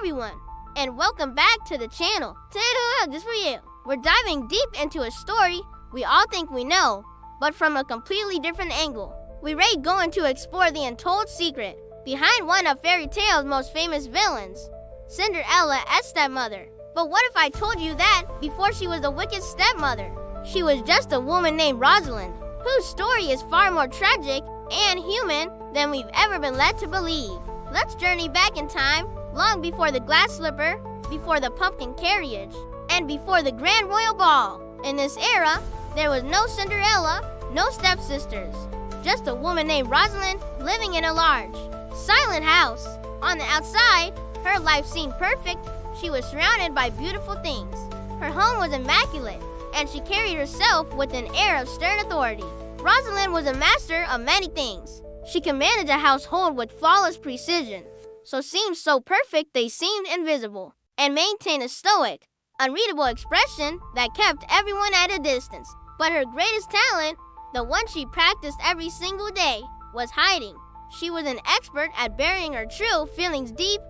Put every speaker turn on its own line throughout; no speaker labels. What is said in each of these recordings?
everyone, and welcome back to the channel. Today, just for you. We're diving deep into a story we all think we know, but from a completely different angle. We're going to explore the untold secret behind one of fairy tale's most famous villains, Cinderella as Stepmother. But what if I told you that before she was a wicked stepmother, she was just a woman named Rosalind, whose story is far more tragic and human than we've ever been led to believe. Let's journey back in time, long before the glass slipper, before the pumpkin carriage, and before the grand royal ball. In this era, there was no Cinderella, no stepsisters, just a woman named Rosalind living in a large, silent house. On the outside, her life seemed perfect. She was surrounded by beautiful things. Her home was immaculate, and she carried herself with an air of stern authority. Rosalind was a master of many things. She could manage a household with flawless precision, so perfect they seemed invisible, and maintain a stoic, unreadable expression that kept everyone at a distance. But her greatest talent, the one she practiced every single day, was hiding. She was an expert at burying her true feelings deep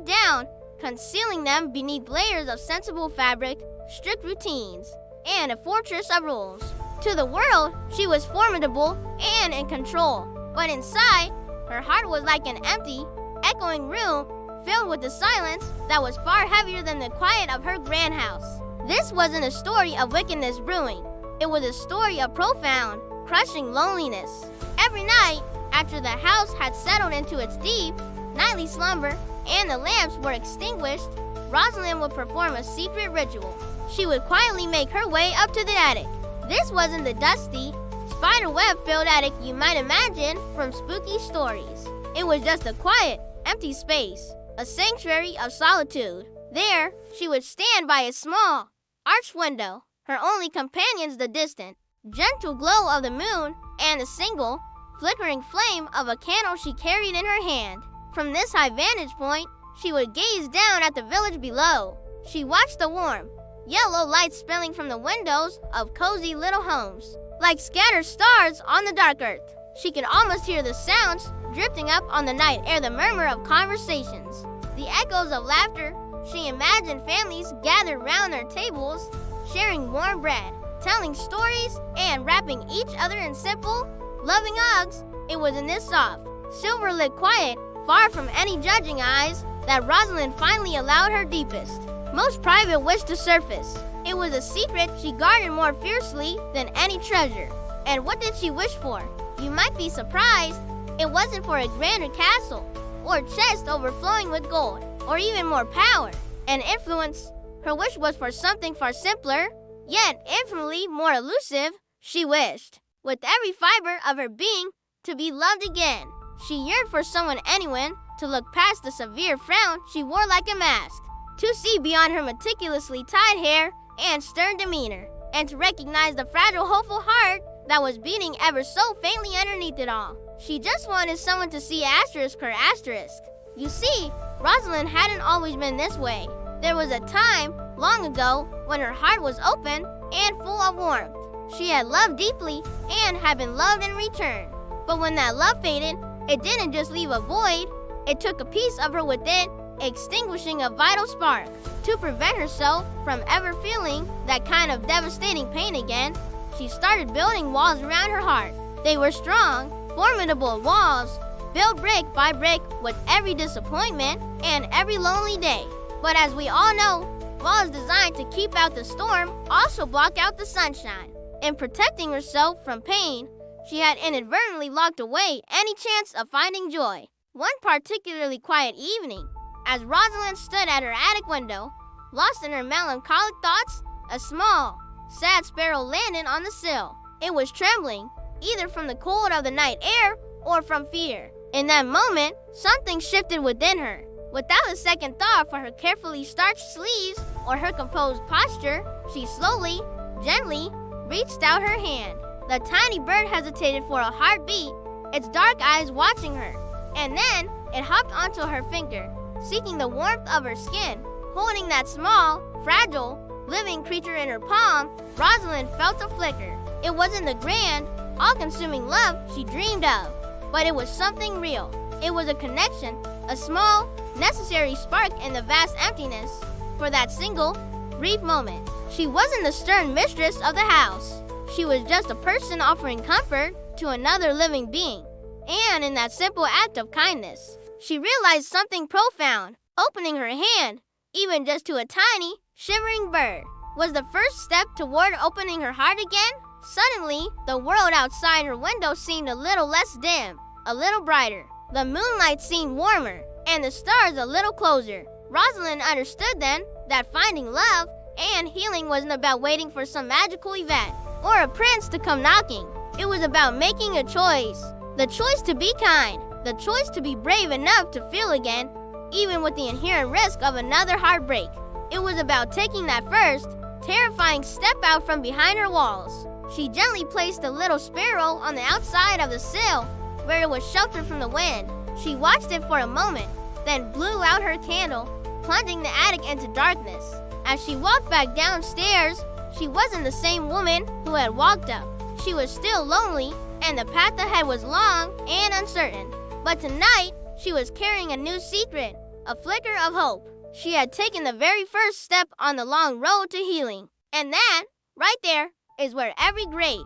down, concealing them beneath layers of sensible fabric, strict routines, and a fortress of rules. To the world, she was formidable and in control, but inside, her heart was like an empty, echoing room filled with a silence that was far heavier than the quiet of her grand house. This wasn't a story of wickedness brewing. It was a story of profound, crushing loneliness. Every night, after the house had settled into its deep, nightly slumber and the lamps were extinguished, Rosalind would perform a secret ritual. She would quietly make her way up to the attic. This wasn't the dusty, spiderweb-filled attic you might imagine from spooky stories. It was just a quiet, empty space, a sanctuary of solitude. There, she would stand by a small, arched window, her only companions the distant, gentle glow of the moon and the single, flickering flame of a candle she carried in her hand. From this high vantage point, she would gaze down at the village below. She watched the warm, yellow light spilling from the windows of cozy little homes, like scattered stars on the dark earth. She could almost hear the sounds drifting up on the night air, the murmur of conversations, the echoes of laughter. She imagined families gathered round their tables, sharing warm bread, telling stories, and wrapping each other in simple, loving hugs. It was in this soft, silver-lit quiet, far from any judging eyes, that Rosalind finally allowed her deepest, most private wish to surface. It was a secret she guarded more fiercely than any treasure. And what did she wish for? You might be surprised. It wasn't for a grander castle, or chest overflowing with gold, or even more power and influence. Her wish was for something far simpler, yet infinitely more elusive. She wished, with every fiber of her being, to be loved again. She yearned for anyone, to look past the severe frown she wore like a mask, to see beyond her meticulously tied hair and stern demeanor, and to recognize the fragile, hopeful heart that was beating ever so faintly underneath it all. She just wanted someone to see her asterisk. You see, Rosalind hadn't always been this way. There was a time, long ago, when her heart was open and full of warmth. She had loved deeply and had been loved in return. But when that love faded, it didn't just leave a void. It took a piece of her within, extinguishing a vital spark. To prevent herself from ever feeling that kind of devastating pain again, she started building walls around her heart. They were strong, formidable walls, built brick by brick with every disappointment and every lonely day. But as we all know, walls designed to keep out the storm also block out the sunshine. In protecting herself from pain, she had inadvertently locked away any chance of finding joy. One particularly quiet evening, as Rosalind stood at her attic window, lost in her melancholic thoughts, a small, sad sparrow landed on the sill. It was trembling, either from the cold of the night air or from fear. In that moment, something shifted within her. Without a second thought for her carefully starched sleeves or her composed posture, she slowly, gently reached out her hand. The tiny bird hesitated for a heartbeat, its dark eyes watching her, and then it hopped onto her finger, seeking the warmth of her skin. Holding that small, fragile, living creature in her palm, Rosalind felt a flicker. It wasn't the grand, all-consuming love she dreamed of, but it was something real. It was a connection, a small, necessary spark in the vast emptiness. For that single, brief moment, she wasn't the stern mistress of the house. She was just a person offering comfort to another living being. And in that simple act of kindness, she realized something profound. Opening her hand, even just to a tiny, shivering bird, was the first step toward opening her heart again. Suddenly, the world outside her window seemed a little less dim, a little brighter. The moonlight seemed warmer, and the stars a little closer. Rosalind understood then that finding love and healing wasn't about waiting for some magical event or a prince to come knocking. It was about making a choice. The choice to be kind, the choice to be brave enough to feel again, even with the inherent risk of another heartbreak. It was about taking that first, terrifying step out from behind her walls. She gently placed the little sparrow on the outside of the sill, where it was sheltered from the wind. She watched it for a moment, then blew out her candle, plunging the attic into darkness. As she walked back downstairs, she wasn't the same woman who had walked up. She was still lonely, and the path ahead was long and uncertain. But tonight, she was carrying a new secret, a flicker of hope. She had taken the very first step on the long road to healing. And that, right there, is where every great,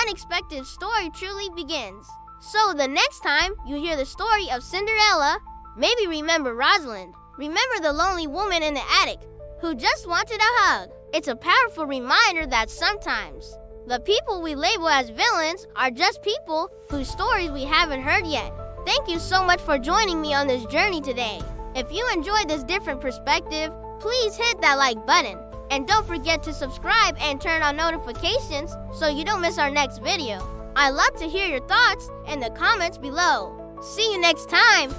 unexpected story truly begins. So the next time you hear the story of Cinderella, maybe remember Rosalind. Remember the lonely woman in the attic who just wanted a hug. It's a powerful reminder that sometimes the people we label as villains are just people whose stories we haven't heard yet. Thank you so much for joining me on this journey today. If you enjoyed this different perspective, please hit that like button. And don't forget to subscribe and turn on notifications so you don't miss our next video. I'd love to hear your thoughts in the comments below. See you next time!